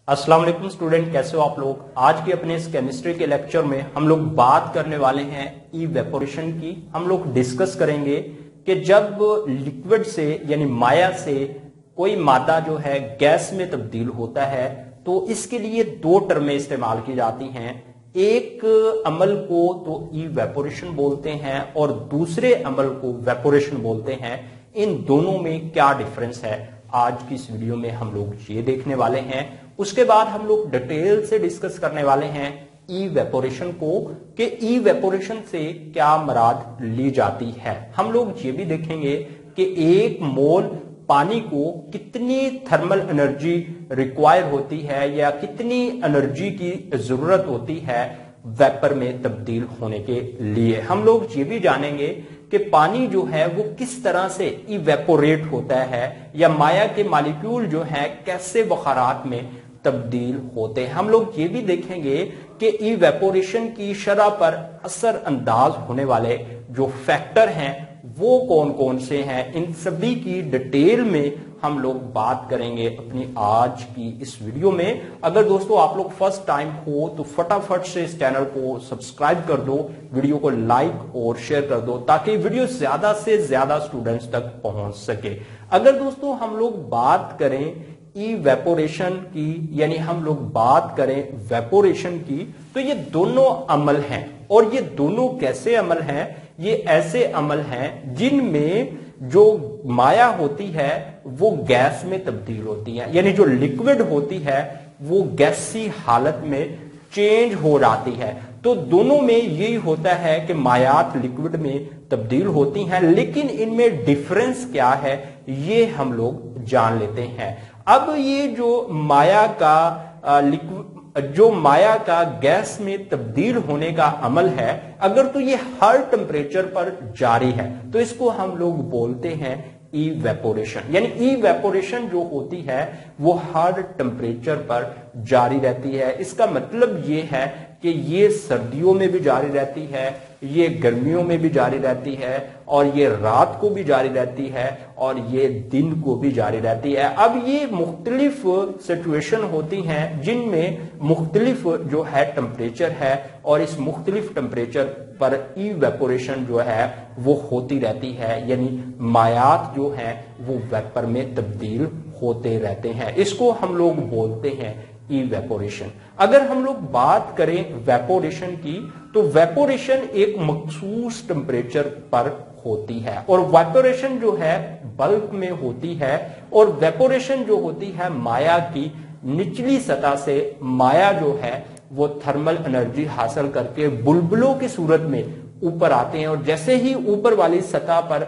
अस्सलाम वालेकुम स्टूडेंट, कैसे हो आप लोग। आज के अपने इस केमिस्ट्री के लेक्चर में हम लोग बात करने वाले हैं इवेपोरेशन की। हम लोग डिस्कस करेंगे कि जब लिक्विड से यानी माया से कोई मादा जो है गैस में तब्दील होता है तो इसके लिए दो टर्में इस्तेमाल की जाती हैं। एक अमल को तो इवेपोरेशन बोलते हैं और दूसरे अमल को वेपोरेशन बोलते हैं। इन दोनों में क्या डिफरेंस है, आज की इस वीडियो में हम लोग ये देखने वाले हैं। उसके बाद हम लोग डिटेल से डिस्कस करने वाले हैं इवेपोरेशन को कि इवेपोरेशन से क्या मराद ली जाती है। हम लोग ये भी देखेंगे कि एक मोल पानी को कितनी थर्मल एनर्जी रिक्वायर होती है या कितनी एनर्जी की जरूरत होती है वेपर में तब्दील होने के लिए। हम लोग ये भी जानेंगे कि पानी जो है वो किस तरह से इवेपोरेट होता है या माया के मॉलिक्यूल जो है कैसे बुखारात में तब्दील होते हैं। हम लोग ये भी देखेंगे कि इवेपोरेशन की शरह पर असर अंदाज होने वाले जो फैक्टर हैं वो कौन कौन से हैं। इन सभी की डिटेल में हम लोग बात करेंगे अपनी आज की इस वीडियो में। अगर दोस्तों आप लोग फर्स्ट टाइम हो तो फटाफट से इस चैनल को सब्सक्राइब कर दो, वीडियो को लाइक और शेयर कर दो ताकि वीडियो ज्यादा से ज्यादा स्टूडेंट्स तक पहुंच सके। अगर दोस्तों हम लोग बात करें इवेपोरेशन की यानी हम लोग बात करें वेपोरेशन की तो ये दोनों अमल हैं। और ये दोनों कैसे अमल हैं? ये ऐसे अमल हैं जिनमें जो माया होती है वो गैस में तब्दील होती है, यानी जो लिक्विड होती है वो गैसी हालत में चेंज हो जाती है। तो दोनों में यही होता है कि मायात लिक्विड में तब्दील होती हैं, लेकिन इनमें डिफरेंस क्या है ये हम लोग जान लेते हैं। अब ये जो माया का गैस में तब्दील होने का अमल है, अगर तो ये हर टेम्परेचर पर जारी है तो इसको हम लोग बोलते हैं इवेपोरेशन। यानी इवेपोरेशन जो होती है वो हर टेम्परेचर पर जारी रहती है। इसका मतलब ये है कि ये सर्दियों में भी जारी रहती है, ये गर्मियों में भी जारी रहती है और ये रात को भी जारी रहती है और ये दिन को भी जारी रहती है। अब ये मुख्तलिफ सिचुएशन होती हैं जिनमें मुख्तलिफ जो है टेम्परेचर है और इस मुख्तलिफ टेम्परेचर पर इवेपोरेशन जो है वो होती रहती है, यानी मायात जो है वो वेपर में तब्दील होते रहते हैं। इसको हम लोग बोलते हैं इवेपोरेशन। अगर हम लोग बात करें वेपोरेशन की तो वेपोरेशन एक मखसूस टेम्परेचर पर होती है और वेपोरेशन जो है बल्क में होती है और वेपोरेशन जो होती है माया की निचली सतह से माया जो है वो थर्मल एनर्जी हासिल करके बुलबुलों की सूरत में ऊपर आते हैं और जैसे ही ऊपर वाली सतह पर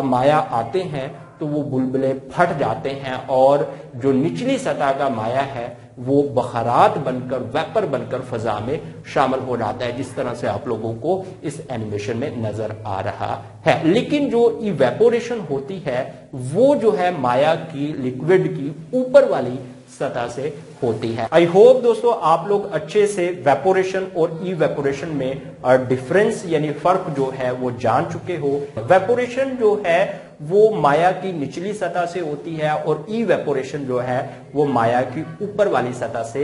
माया आते हैं तो वो बुलबुले फट जाते हैं और जो निचली सतह का माया है वो बखरात बनकर वेपर बनकर फजा में शामिल हो जाता है, जिस तरह से आप लोगों को इस एनिमेशन में नजर आ रहा है। लेकिन जो इवेपोरेशन होती है वो जो है माया की लिक्विड की ऊपर वाली सतह से होती है। आई होप दोस्तों आप लोग अच्छे से वेपोरेशन और इवेपोरेशन में डिफरेंस यानी फर्क जो है वो जान चुके हो। वेपोरेशन जो है वो माया की निचली सतह से होती है और इवेपोरेशन जो है वो माया की ऊपर वाली सतह से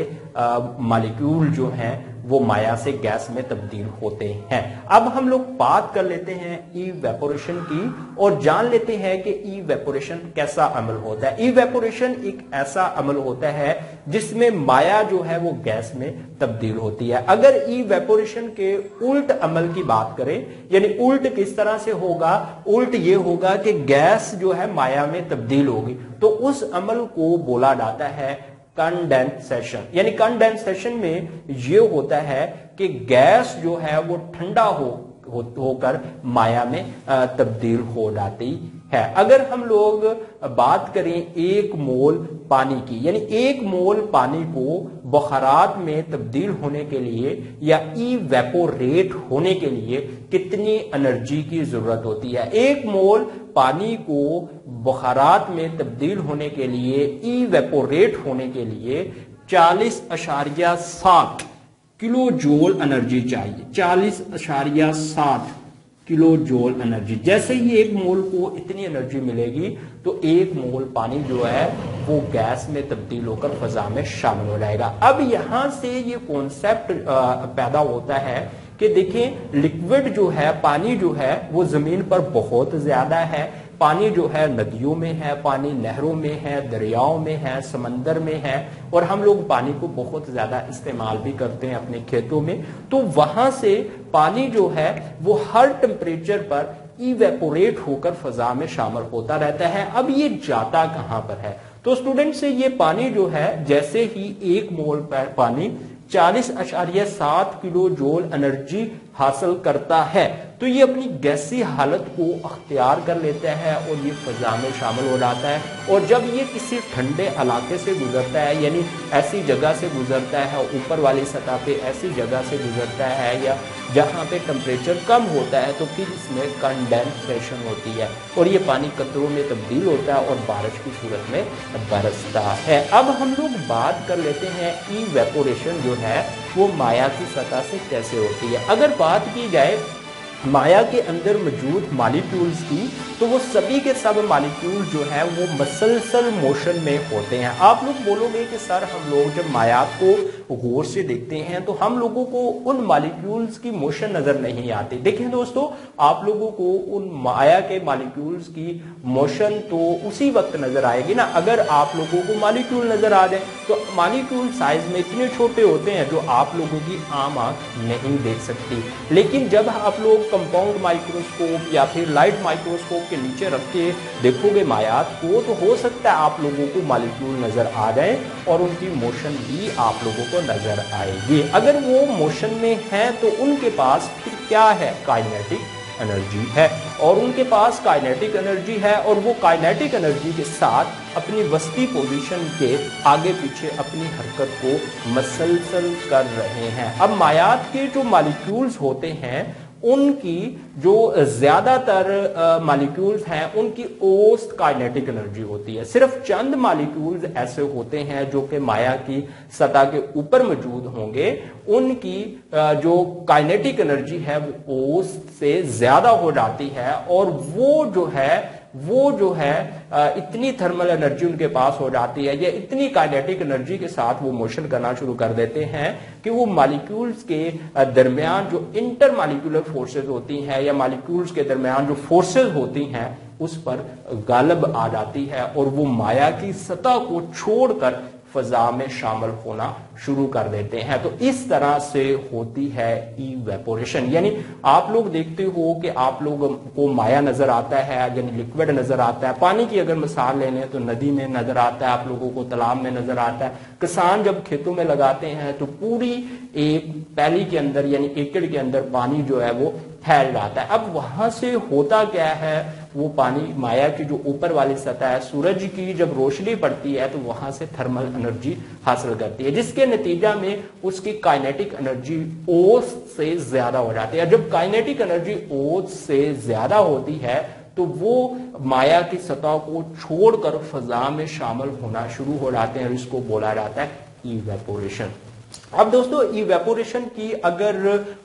मॉलिक्यूल जो हैं वो माया से गैस में तब्दील होते हैं। अब हम लोग बात कर लेते हैं इवेपोरेशन की और जान लेते हैं कि इवेपोरेशन कैसा अमल होता है। इवेपोरेशन एक ऐसा अमल होता है जिसमें माया जो है वो गैस में तब्दील होती है। अगर इवेपोरेशन के उल्ट अमल की बात करें, यानी उल्ट किस तरह से होगा, उल्ट ये होगा कि गैस जो है माया में तब्दील होगी तो उस अमल को बोला जाता है कंडेंसेशन। यानी कंडेंसेशन में ये होता है कि गैस जो है वो ठंडा होकर माया में तब्दील हो जाती है। अगर हम लोग बात करें एक मोल पानी की, यानी एक मोल पानी को बुखारात में तब्दील होने के लिए या इवेपोरेट होने के लिए कितनी एनर्जी की जरूरत होती है। एक मोल पानी को बुखारात में तब्दील होने के लिए, इवेपोरेट होने के लिए 40.7 किलो जूल एनर्जी चाहिए। 40.7 किलो जूल एनर्जी। जैसे ही एक मोल को इतनी एनर्जी मिलेगी तो एक मोल पानी जो है वो गैस में तब्दील होकर फजा में शामिल हो जाएगा। अब यहां से ये कॉन्सेप्ट पैदा होता है कि देखिए लिक्विड जो है, पानी जो है वो जमीन पर बहुत ज्यादा है। पानी जो है नदियों में है, पानी नहरों में है, दरियाओं में है, समंदर में है, और हम लोग पानी को बहुत ज्यादा इस्तेमाल भी करते हैं अपने खेतों में। तो वहां से पानी जो है वो हर टेम्परेचर पर इवेपोरेट होकर फजा में शामिल होता रहता है। अब ये जाता कहां पर है? तो स्टूडेंट से ये पानी जो है, जैसे ही एक मोल पर पानी 40.7 किलो जूल एनर्जी हासिल करता है तो ये अपनी गैसी हालत को अख्तियार कर लेता है और ये फजा में शामिल हो जाता है। और जब ये किसी ठंडे इलाके से गुजरता है, यानी ऐसी जगह से गुजरता है, ऊपर वाली सतह पे ऐसी जगह से गुजरता है या जहां पे टेम्परेचर कम होता है, तो फिर इसमें कंडेंसेशन होती है और ये पानी कतरों में तब्दील होता है और बारिश की सूरत में बरसता है। अब हम लोग बात कर लेते हैं इवेपोरेशन जो है वो माया की सतह से कैसे होती है। अगर बात की जाए माया के अंदर मौजूद मॉलिक्यूल्स की, तो वो सभी के सब मॉलिक्यूल जो है वो मसलसल मोशन में होते हैं। आप लोग बोलोगे कि सर हम लोग जब माया को गौर से देखते हैं तो हम लोगों को उन मॉलिक्यूल्स की मोशन नजर नहीं आती। देखें दोस्तों, आप लोगों को उन माया के मॉलिक्यूल्स की मोशन तो उसी वक्त नजर आएगी ना अगर आप लोगों को मॉलिक्यूल नजर आ जाए। तो मॉलिक्यूल साइज में इतने छोटे होते हैं जो आप लोगों की आम आंख नहीं देख सकती। लेकिन जब आप लोग कंपाउंड माइक्रोस्कोप या फिर लाइट माइक्रोस्कोप के नीचे रख के देखोगे मायात को, तो हो सकता है आप लोगों को मॉलिक्यूल नजर आ जाए और उनकी मोशन भी आप लोगों को नजर आएगी। अगर वो मोशन में है तो उनके पास फिर क्या है? काइनेटिक एनर्जी है, और उनके पास काइनेटिक एनर्जी है और वो काइनेटिक एनर्जी के साथ अपनी वस्ती पोजीशन के आगे पीछे अपनी हरकत को मसलसल कर रहे हैं। अब मायात के जो मॉलिक्यूल्स होते हैं उनकी जो ज्यादातर मॉलिक्यूल्स हैं उनकी औसत काइनेटिक एनर्जी होती है। सिर्फ चंद मॉलिक्यूल्स ऐसे होते हैं जो कि माया की सतह के ऊपर मौजूद होंगे, उनकी जो काइनेटिक एनर्जी है वो औसत से ज्यादा हो जाती है और वो जो है इतनी थर्मल एनर्जी उनके पास हो जाती है या इतनी काइनेटिक एनर्जी के साथ वो मोशन करना शुरू कर देते हैं कि वो मॉलिक्यूल्स के दरमियान जो इंटर मॉलिक्यूलर फोर्सेस होती हैं या मॉलिक्यूल्स के दरमियान जो फोर्सेस होती हैं उस पर गालिब आ जाती है और वो माया की सतह को छोड़कर फजा में शामिल होना शुरू कर देते हैं। तो इस तरह से होती है इवेपोरेशन। यानी आप लोग देखते हो कि आप लोगों को माया नजर आता है, यानी लिक्विड नजर आता है। पानी की अगर मिसाल ले लें तो नदी में नजर आता है, आप लोगों को तालाब में नजर आता है। किसान जब खेतों में लगाते हैं तो पूरी एक पैली के अंदर यानी एकड़ के अंदर पानी जो है वो फैल जाता है। अब वहां से होता क्या है, वो पानी माया की जो ऊपर वाली सतह है, सूरज की जब रोशनी पड़ती है तो वहां से थर्मल एनर्जी हासिल करती है, जिसके नतीजा में उसकी काइनेटिक एनर्जी औसत से ज्यादा हो जाती है। जब काइनेटिक एनर्जी औसत से ज्यादा होती है तो वो माया की सतह को छोड़कर फजा में शामिल होना शुरू हो जाते हैं, इसको बोला जाता है इवेपोरेशन। अब दोस्तों इवेपोरेशन की अगर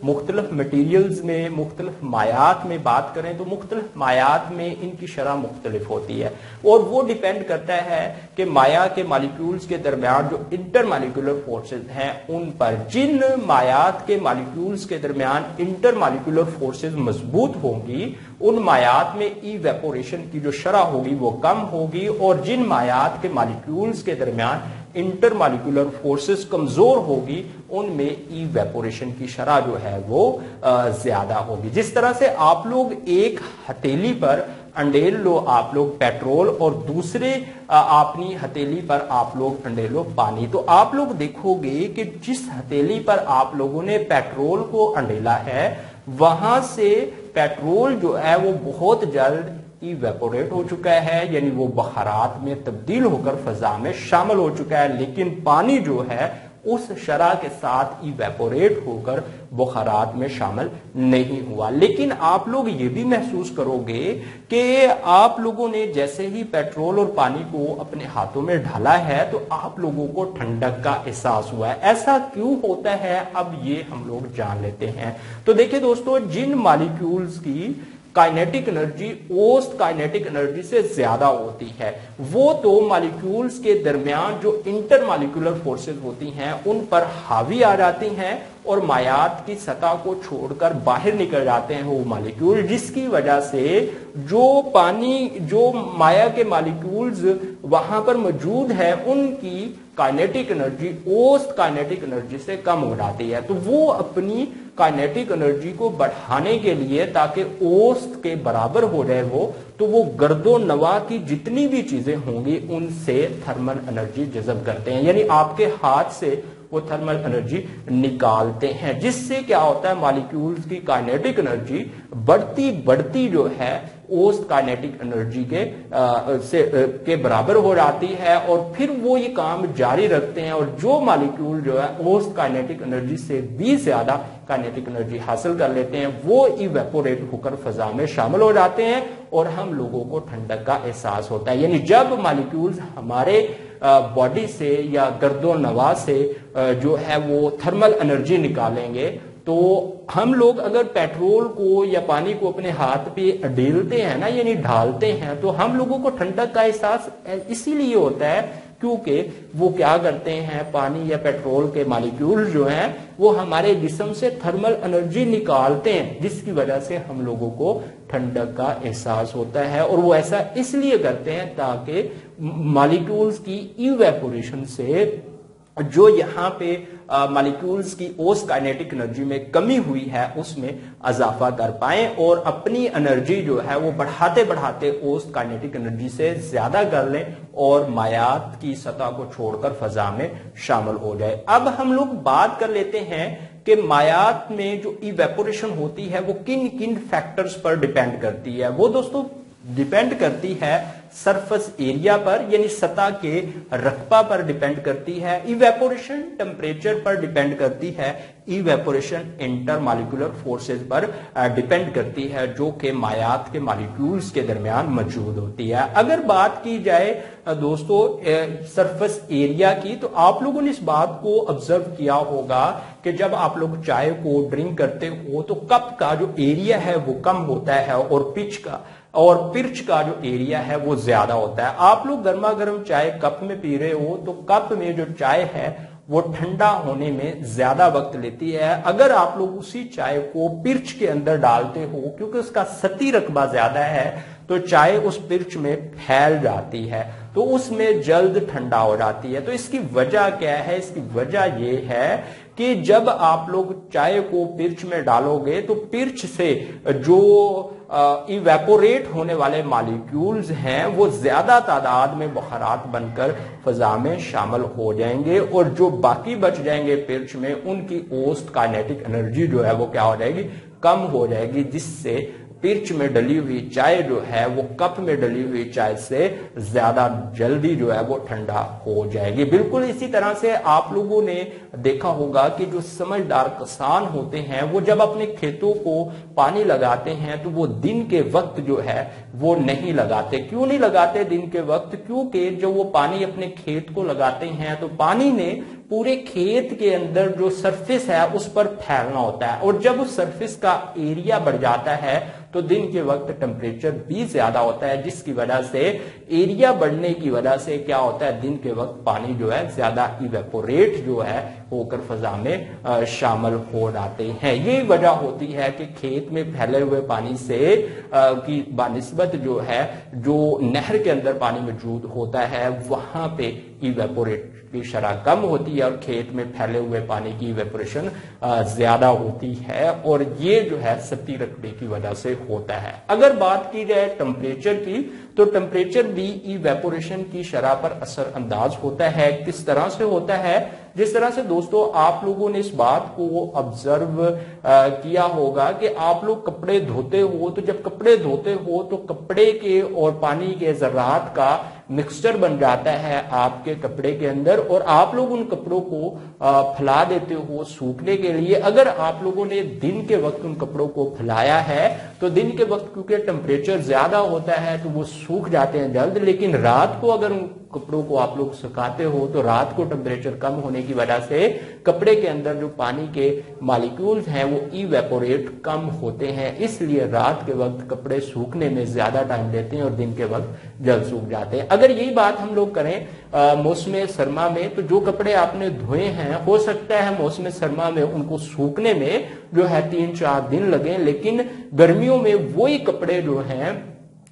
मुख्तलिफ मटीरियल्स में मुख्तलिफ मायात में बात करें तो मुख्तलिफ मायात में इनकी शरह मुख्तलिफ होती है और वो डिपेंड करता है कि माया के मॉलिक्यूल्स के दरमियान जो इंटर मॉलिक्यूलर फोर्सेस हैं उन पर। जिन मायात के मॉलिक्यूल्स के दरमियान इंटर मॉलिक्यूलर फोर्सेस मजबूत होंगी उन मायात में इवेपोरेशन की जो शरह होगी वो कम होगी, और जिन मायात के मॉलिक्यूल्स के दरमियान इंटर मॉलिक्यूलर फोर्सेस कमजोर होगी उनमें इवेपोरेशन की शरह जो है वो ज्यादा होगी। जिस तरह से आप लोग एक हथेली पर अंडेल लो आप लोग पेट्रोल और दूसरे अपनी हथेली पर आप लोग अंडेल लो पानी, तो आप लोग देखोगे कि जिस हथेली पर आप लोगों ने पेट्रोल को अंडेला है वहां से पेट्रोल जो है वो बहुत जल्द इवेपोरेट हो चुका है, यानी वो बखारात में तब्दील होकर फजा में शामिल हो चुका है। लेकिन पानी जो है उस शरह के साथ इवेपोरेट होकर बुखारात में शामिल नहीं हुआ। लेकिन आप लोग ये भी महसूस करोगे कि आप लोगों ने जैसे ही पेट्रोल और पानी को अपने हाथों में ढाला है तो आप लोगों को ठंडक का एहसास हुआ है। ऐसा क्यों होता है, अब ये हम लोग जान लेते हैं। तो देखिए दोस्तों, जिन मॉलिक्यूल्स की काइनेटिक एनर्जी औसत काइनेटिक एनर्जी से ज्यादा होती है, वो तो मॉलिक्यूल्स के दरमियान जो इंटरमॉलिक्यूलर फोर्सेस होती हैं उन पर हावी आ जाती हैं और मायात की सतह को छोड़कर बाहर निकल जाते हैं वो मॉलिक्यूल, जिसकी वजह से जो माया के मॉलिक्यूल्स वहां पर मौजूद है उनकी काइनेटिक एनर्जी औसत काइनेटिक एनर्जी से कम हो जाती है। तो वो अपनी काइनेटिक एनर्जी को बढ़ाने के लिए, ताकि औसत के बराबर हो जाए तो वो गर्दो नवा की जितनी भी चीजें होंगी उनसे थर्मल एनर्जी जज़ब करते हैं, यानी आपके हाथ से वो थर्मल एनर्जी निकालते हैं, जिससे क्या होता है, मॉलिक्यूल्स की काइनेटिक एनर्जी बढ़ती बढ़ती जो है औसत काइनेटिक एनर्जी के बराबर हो जाती है और फिर वो ये काम जारी रखते हैं और जो मॉलिक्यूल जो है औसत काइनेटिक एनर्जी से भी ज्यादा काइनेटिक एनर्जी हासिल कर लेते हैं वो इवेपोरेट होकर फजा में शामिल हो जाते हैं और हम लोगों को ठंडक का एहसास होता है। यानी जब मॉलिक्यूल्स हमारे बॉडी से या गर्दो नवा से जो है वो थर्मल एनर्जी निकालेंगे, तो हम लोग अगर पेट्रोल को या पानी को अपने हाथ पे ढेलते हैं ना, यानी ढालते हैं, तो हम लोगों को ठंडक का एहसास इसीलिए होता है क्योंकि वो क्या करते हैं, पानी या पेट्रोल के मॉलिक्यूल जो हैं वो हमारे जिस्म से थर्मल एनर्जी निकालते हैं, जिसकी वजह से हम लोगों को ठंडक का एहसास होता है। और वो ऐसा इसलिए करते हैं ताकि मॉलिक्यूल्स की इवेपोरेशन से जो यहाँ पे मॉलिक्यूल्स की औसत काइनेटिक एनर्जी में कमी हुई है उसमें इजाफा कर पाए और अपनी एनर्जी जो है वो बढ़ाते बढ़ाते औसत काइनेटिक एनर्जी से ज्यादा कर लें और मायात की सतह को छोड़कर फजा में शामिल हो जाए। अब हम लोग बात कर लेते हैं कि मायात में जो इवेपोरेशन होती है वो किन किन फैक्टर्स पर डिपेंड करती है। वो दोस्तों डिपेंड करती है सरफेस एरिया पर, यानी सतह के रकबा पर डिपेंड करती है, इवेपोरेशन टेम्परेचर पर डिपेंड करती है, इवेपोरेशन इंटरमॉलिक्यूलर फोर्सेस पर डिपेंड करती है जो कि मायात के मॉलिक्यूल्स के दरमियान मौजूद होती है। अगर बात की जाए दोस्तों सरफेस एरिया की, तो आप लोगों ने इस बात को ऑब्जर्व किया होगा कि जब आप लोग चाय को ड्रिंक करते हो तो कप का जो एरिया है वो कम होता है और पिर्च का जो एरिया है वो ज्यादा होता है। आप लोग गर्मा गर्म चाय कप में पी रहे हो तो कप में जो चाय है वो ठंडा होने में ज्यादा वक्त लेती है। अगर आप लोग उसी चाय को पिर्च के अंदर डालते हो, क्योंकि उसका सतही रकबा ज्यादा है, तो चाय उस पिर्च में फैल जाती है तो उसमें जल्द ठंडा हो जाती है। तो इसकी वजह क्या है? इसकी वजह यह है कि जब आप लोग चाय को पिर्च में डालोगे तो पिर्च से जो इवेपोरेट होने वाले मॉलिक्यूल्स हैं वो ज्यादा तादाद में बुखारात बनकर फजा में शामिल हो जाएंगे और जो बाकी बच जाएंगे पिर्च में उनकी औसत काइनेटिक एनर्जी जो है वो क्या हो जाएगी? कम हो जाएगी, जिससे पिर्च में डली हुई चाय जो है वो कप में डली हुई चाय से ज्यादा जल्दी जो है वो ठंडा हो जाएगी। बिल्कुल इसी तरह से आप लोगों ने देखा होगा कि जो समझदार किसान होते हैं वो जब अपने खेतों को पानी लगाते हैं तो वो दिन के वक्त जो है वो नहीं लगाते। क्यों नहीं लगाते दिन के वक्त? क्योंकि जब वो पानी अपने खेत को लगाते हैं तो पानी ने पूरे खेत के अंदर जो सरफेस है उस पर फैलना होता है और जब उस सरफेस का एरिया बढ़ जाता है तो दिन के वक्त टेम्परेचर भी ज्यादा होता है, जिसकी वजह से एरिया बढ़ने की वजह से क्या होता है, दिन के वक्त पानी जो है ज्यादा इवेपोरेट जो है होकर फजा में शामिल हो जाते हैं। ये वजह होती है कि खेत में फैले हुए पानी से की बानिस्बत जो है जो नहर के अंदर पानी मौजूद होता है वहां पे इवेपोरेट की शरह कम होती है और खेत में फैले हुए पानी की इवेपोरेशन ज्यादा होती है और ये जो है सतही रकबे की वजह से होता है। अगर बात की जाए टेम्परेचर की, तो टेम्परेचर भी इवेपोरेशन की शरह पर असर अंदाज होता है। किस तरह से होता है? जिस तरह से दोस्तों आप लोगों ने इस बात को ऑब्जर्व किया होगा कि आप लोग कपड़े धोते हो तो जब कपड़े धोते हो तो कपड़े के और पानी के जर्रात का मिक्सचर बन जाता है आपके कपड़े के अंदर और आप लोग उन कपड़ों को फैला देते हो सूखने के लिए। अगर आप लोगों ने दिन के वक्त उन कपड़ों को फैलाया है तो दिन के वक्त क्योंकि टेम्परेचर ज्यादा होता है तो वो सूख जाते हैं जल्द, लेकिन रात को अगर उन कपड़ों को आप लोग सुखाते हो तो रात को टेम्परेचर कम होने की वजह से कपड़े के अंदर जो पानी के मॉलिक्यूल्स हैं वो इवेपोरेट कम होते हैं, इसलिए रात के वक्त कपड़े सूखने में ज्यादा टाइम लेते हैं और दिन के वक्त जल्द सूख जाते हैं। अगर यही बात हम लोग करें मौसम सरमा में, तो जो कपड़े आपने धोए हैं हो सकता है मौसम सरमा में उनको सूखने में जो है 3-4 दिन लगे, लेकिन गर्मियों में वही कपड़े जो हैं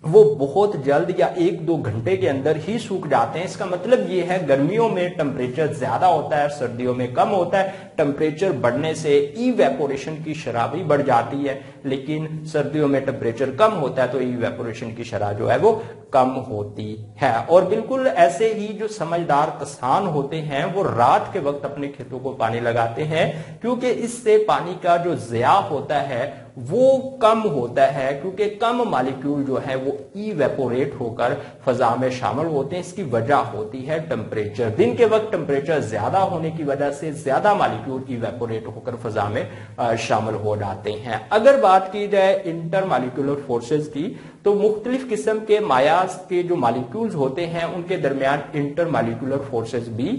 वो बहुत जल्द या 1-2 घंटे के अंदर ही सूख जाते हैं। इसका मतलब ये है गर्मियों में टेम्परेचर ज्यादा होता है, सर्दियों में कम होता है। टेम्परेचर बढ़ने से इवेपोरेशन की शरह भी बढ़ जाती है, लेकिन सर्दियों में टेम्परेचर कम होता है तो इवेपोरेशन की शरह जो है वो कम होती है। और बिल्कुल ऐसे ही जो समझदार किसान होते हैं वो रात के वक्त अपने खेतों को पानी लगाते हैं, क्योंकि इससे पानी का जो ज़िया होता है वो कम होता है, क्योंकि कम मॉलिक्यूल जो है वो इवेपोरेट होकर फजा में शामिल होते हैं। इसकी वजह होती है टेम्परेचर। दिन के वक्त टेम्परेचर ज्यादा होने की वजह से ज्यादा मॉलिक्यूल इवेपोरेट होकर फजा में शामिल हो जाते हैं। अगर बात की जाए इंटर मॉलिक्यूलर फोर्सेस की, तो मुख्तलिफ किस्म के मायास के जो मॉलिक्यूल्स होते हैं उनके दरमियान इंटर मॉलिक्यूलर फोर्सेस भी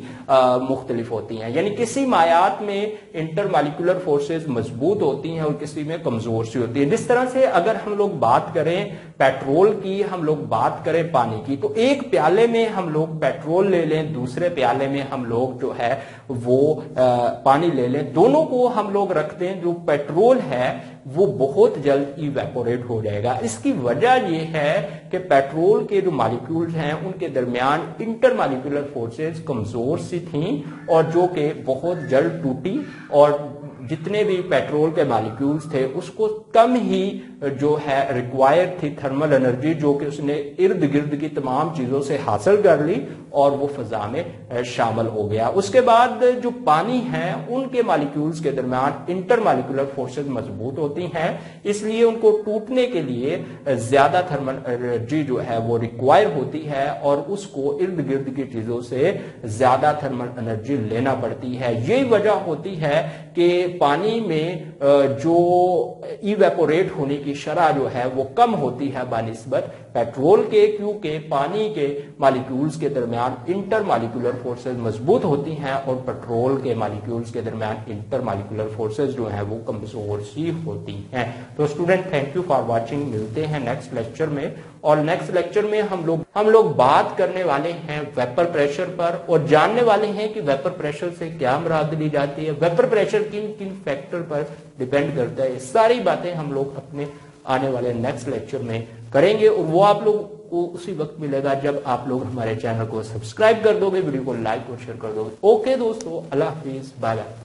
मुख्तलिफ होती हैं। यानी किसी मायात में इंटर मॉलिक्यूलर फोर्सेस मजबूत होती हैं और किसी में कमजोर सी होती है। जिस तरह से अगर हम लोग बात करें पेट्रोल की, हम लोग बात करें पानी की, तो एक प्याले में हम लोग पेट्रोल ले लें, दूसरे प्याले में हम लोग जो है वो पानी ले लें, दोनों को हम लोग रख दें, जो पेट्रोल है वो बहुत जल्द इवेपोरेट हो जाएगा। इसकी वजह ये है कि पेट्रोल के जो मॉलिक्यूल्स हैं उनके दरमियान इंटर मॉलिक्यूलर फोर्सेस कमजोर सी थीं और जो कि बहुत जल्द टूटी, और जितने भी पेट्रोल के मॉलिक्यूल्स थे उसको कम ही जो है रिक्वायर्ड थी थर्मल एनर्जी, जो कि उसने इर्द गिर्द की तमाम चीजों से हासिल कर ली और वो फजा में शामिल हो गया। उसके बाद जो पानी है उनके मॉलिक्यूल्स के दरमियान इंटर मॉलिक्यूलर फोर्सेस मजबूत होती हैं, इसलिए उनको टूटने के लिए ज्यादा थर्मल एनर्जी जो है वो रिक्वायर होती है और उसको इर्द गिर्द की चीजों से ज्यादा थर्मल एनर्जी लेना पड़ती है। यही वजह होती है कि पानी में जो इवेपोरेट होने की शरह जो है वो कम होती है बानिस्बत पेट्रोल के, क्योंकि पानी के मॉलिक्यूल्स के दरमियान इंटर मॉलिक्यूलर फोर्सेस मजबूत होती हैं और पेट्रोल के मॉलिक्यूल्स के दरमियान इंटर मॉलिक्यूलर फोर्सेस जो हैं वो कमजोर सी होती हैं। तो student thank you for watching, मिलते हैं नेक्स्ट लेक्चर में। और नेक्स्ट लेक्चर में हम लोग बात करने वाले हैं वेपर प्रेशर पर और जानने वाले हैं कि वेपर प्रेशर से क्या मुराद ली जाती है, वेपर प्रेशर किन किन फैक्टर पर डिपेंड करता है। सारी बातें हम लोग अपने आने वाले नेक्स्ट लेक्चर में करेंगे और वो आप लोग को उसी वक्त मिलेगा जब आप लोग हमारे चैनल को सब्सक्राइब कर दोगे, वीडियो को लाइक और शेयर कर दोगे। ओके दोस्तों, अल्लाह हाफिज, बाय बाय।